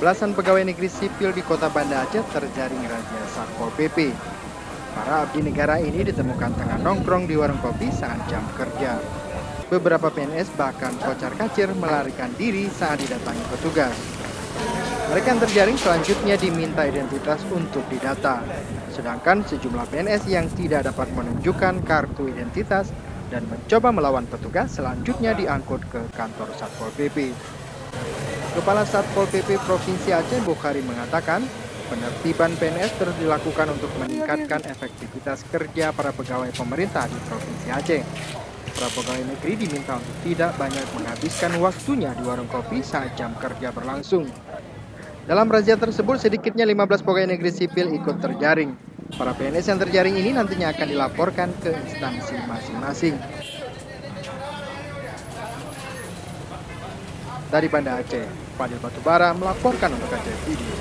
Belasan pegawai negeri sipil di kota Banda Aceh terjaring razia Satpol PP. Para abdi negara ini ditemukan tengah nongkrong di warung kopi saat jam kerja. Beberapa PNS bahkan kocar-kacir melarikan diri saat didatangi petugas. Mereka yang terjaring selanjutnya diminta identitas untuk didata. Sedangkan sejumlah PNS yang tidak dapat menunjukkan kartu identitas dan mencoba melawan petugas selanjutnya diangkut ke kantor Satpol PP. Kepala Satpol PP Provinsi Aceh Bukhari mengatakan, penertiban PNS terus dilakukan untuk meningkatkan efektivitas kerja para pegawai pemerintah di Provinsi Aceh. Para pegawai negeri diminta untuk tidak banyak menghabiskan waktunya di warung kopi saat jam kerja berlangsung. Dalam razia tersebut, sedikitnya 15 pegawai negeri sipil ikut terjaring. Para PNS yang terjaring ini nantinya akan dilaporkan ke instansi masing-masing. Dari Banda Aceh, Fadil Batubara melaporkan untuk Aceh Video.